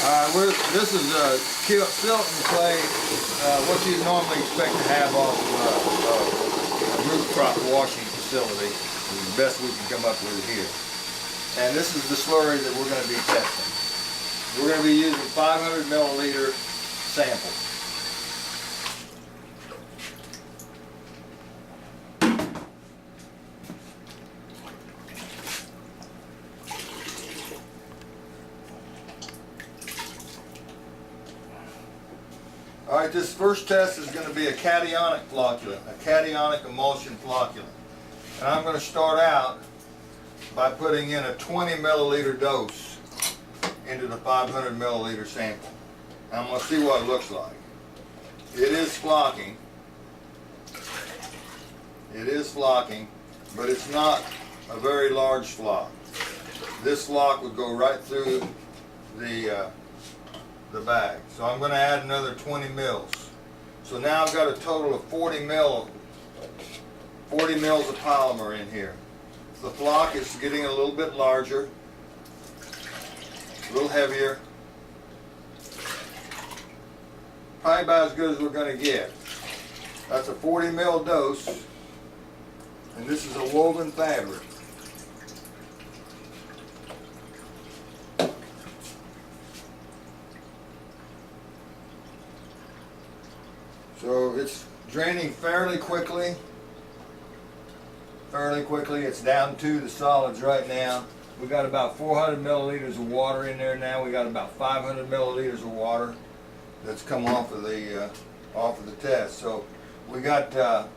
This is silt and clay, what you normally expect to have off a root crop washing facility. Is the best we can come up with here. And this is the slurry that we're going to be testing. We're going to be using 500 milliliter samples. Alright, this first test is going to be a cationic flocculant, a cationic emulsion flocculant. And I'm going to start out by putting in a 20 milliliter dose into the 500 milliliter sample. And I'm going to see what it looks like. It is flocking. It is flocking, but it's not a very large flock. This flock would go right through the bag. So I'm going to add another 20 mils. So now I've got a total of 40 mils of polymer in here. The flock is getting a little bit larger, a little heavier. Probably about as good as we're going to get. That's a 40 mil dose, and this is a woven fabric. So it's draining fairly quickly. It's down to the solids right now. We got about 400 milliliters of water in there now. We got about 500 milliliters of water that's come off of the test. So we got that's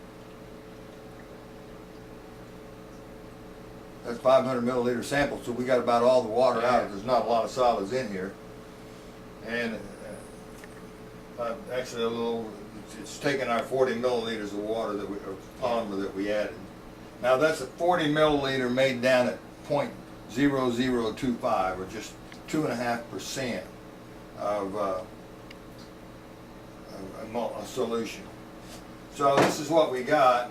500 milliliter sample. So we got about all the water out. There's not a lot of solids in here, and actually a little. It's taken our 40 milliliters of water that or polymer that we added. Now that's a 40 milliliter made down at 0.0025, or just 2.5% of a solution. So this is what we got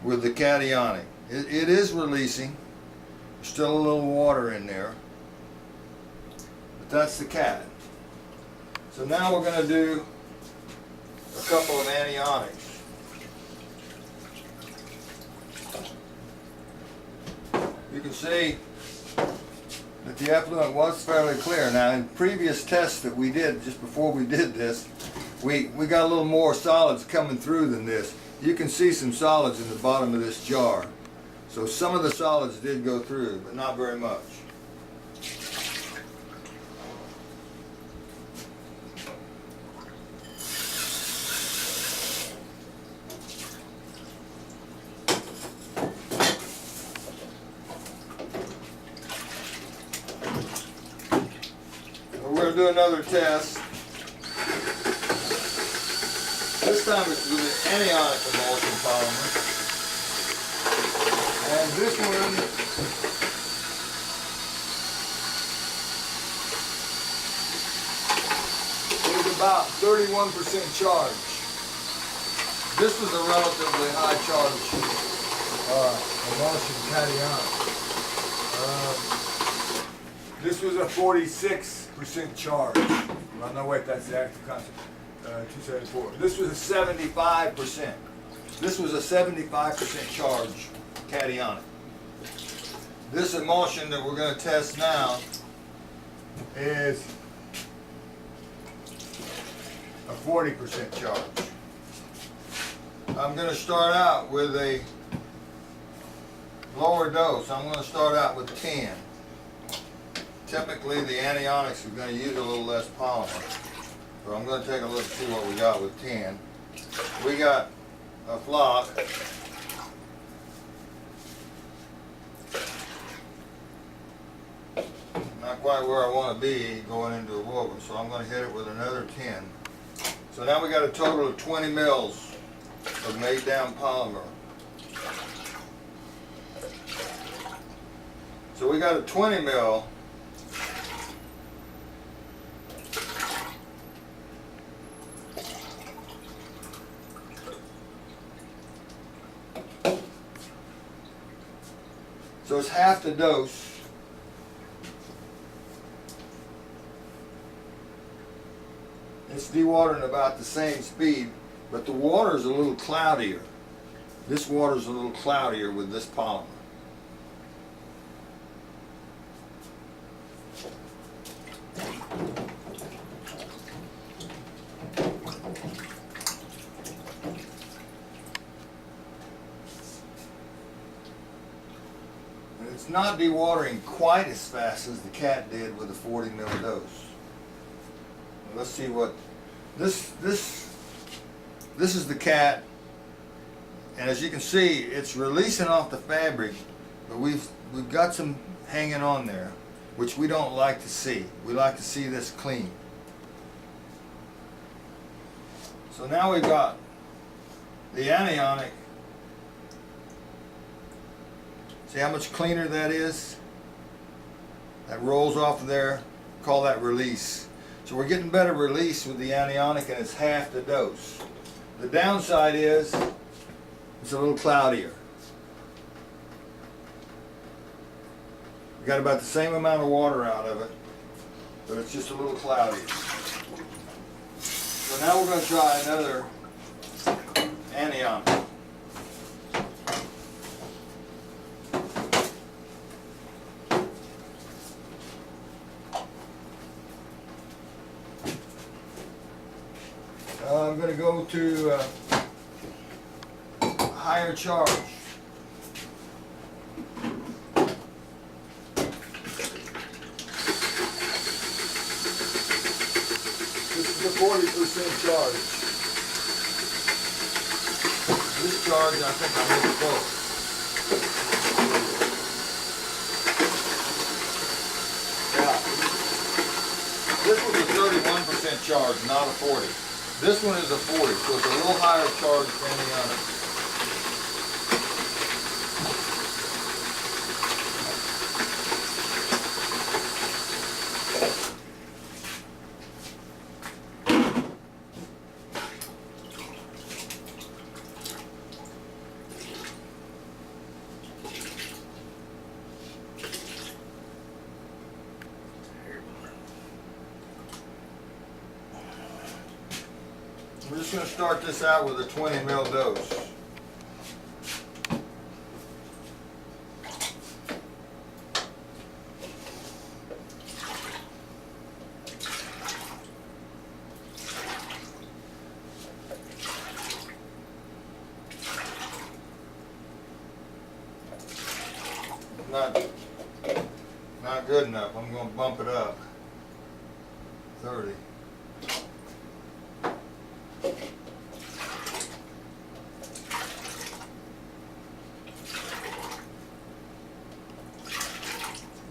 with the cationic. It is releasing. There's still a little water in there, but that's the cat. So now we're going to do a couple of anionics. You can see that the effluent was fairly clear. Now in previous tests that we did just before we did this, we got a little more solids coming through than this. You can see some solids in the bottom of this jar. So some of the solids did go through, but not very much. We're going to do another test. This time it's with an anionic emulsion polymer. And this one is about 31% charge. This was a relatively high charge emulsion cationic. This was a 46% charge. Well, no, wait, that's the active content. 274. This was a 75%. This was a 75% charge cationic. This emulsion that we're going to test now is a 40% charge. I'm going to start out with a lower dose. I'm going to start out with 10. Typically the anionics are going to use a little less polymer. So I'm going to take a look and see what we got with 10. We got a flock. Not quite where I want to be going into a woven, so I'm going to hit it with another 10. So now we got a total of 20 mils of made down polymer. So we got a 20 mil. So it's half the dose it's dewatering about the same speed, but the water is a little cloudier. This water is a little cloudier with this polymer. And it's not dewatering quite as fast as the cat did with a 40 ml dose. Let's see what this is the cat, and as you can see, it's releasing off the fabric, but we've got some hanging on there, which we don't like to see. We like to see this clean. So now we've got the anionic. See how much cleaner that is? That rolls off of there. Call that release. So we're getting better release with the anionic, and it's half the dose. The downside is it's a little cloudier. We got about the same amount of water out of it, but it's just a little cloudier. So now we're going to try another anionic. I'm going to go to higher charge. This is a 40% charge. This charge, I think I'm really close. Yeah. This was a 31% charge, not a 40. This one is a 40, so it's a little higher charge than the other. We're just going to start this out with a 20 ml dose. Not good enough. I'm going to bump it up. 30.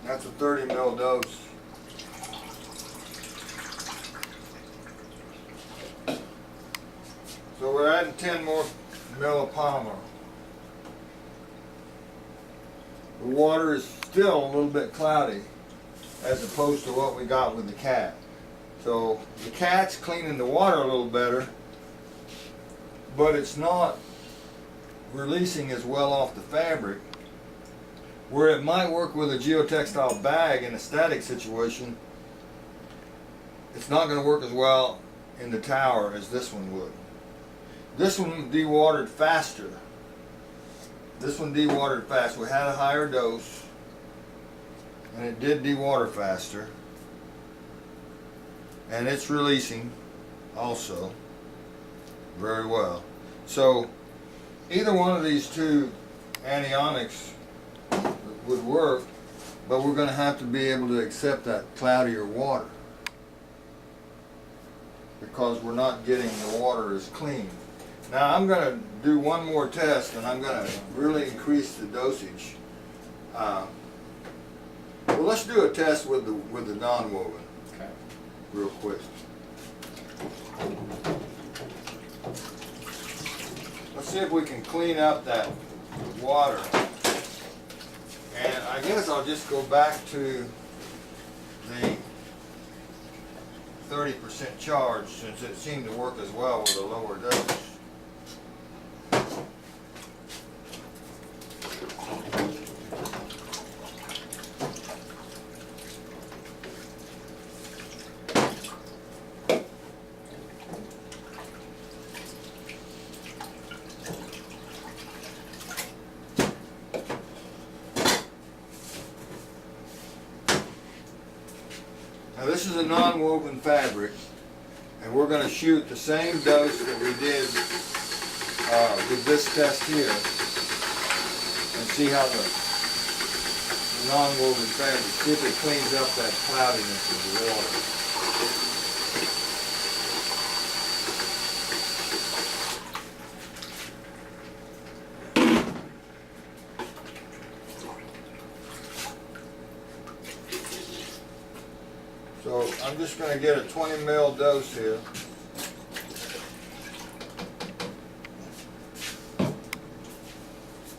That's a 30 ml dose. So we're adding 10 more ml of polymer. The water is still a little bit cloudy as opposed to what we got with the cat. So the cat's cleaning the water a little better, but it's not releasing as well off the fabric. Where it might work with a geotextile bag in a static situation, it's not going to work as well in the tower as this one would. This one dewatered faster. This one dewatered faster. We had a higher dose, and it did dewater faster. And it's releasing also very well. So either one of these two anionics would work, but we're going to have to be able to accept that cloudier water because we're not getting the water as clean. Now I'm going to do one more test, and I'm going to really increase the dosage. Well, let's do a test with the non-woven. Okay. Real quick. Let's see if we can clean up that water. And I guess I'll just go back to the 30% charge since it seemed to work as well with a lower dose. Now this is a non-woven fabric, and we're going to shoot the same dose that we did with this test here, and see how the non-woven fabric, see if it cleans up that cloudiness of the water. So I'm just going to get a 20 ml dose here.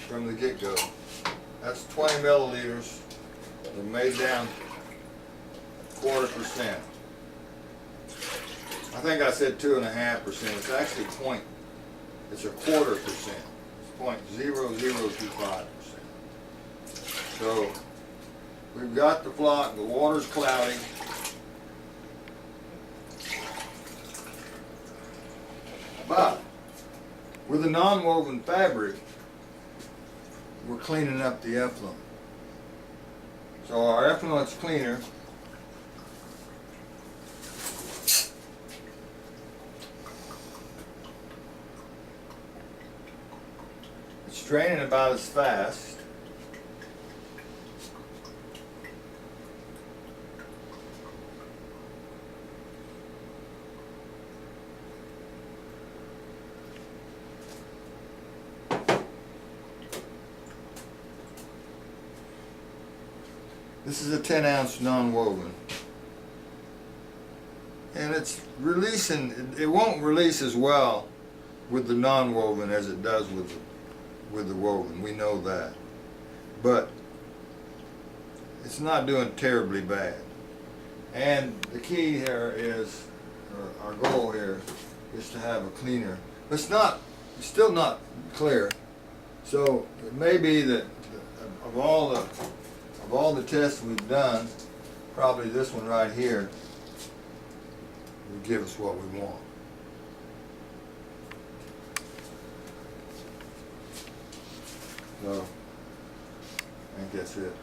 From the get-go. That's 20 milliliters. They're made down 0.25%. I think I said 2.5%. It's actually it's a 0.25%. It's 0.0025%. So we've got the flock. The water's cloudy. But with a non-woven fabric, we're cleaning up the effluent. So our effluent's cleaner. It's draining about as fast. This is a 10-ounce non-woven, and it's releasing. It won't release as well with the non-woven as it does with the woven. We know that, but it's not doing terribly bad. And the key here is, or our goal here, is to have a cleaner. But it's still not clear. So it may be that of all the tests we've done, probably this one right here will give us what we want. So, I think that's it.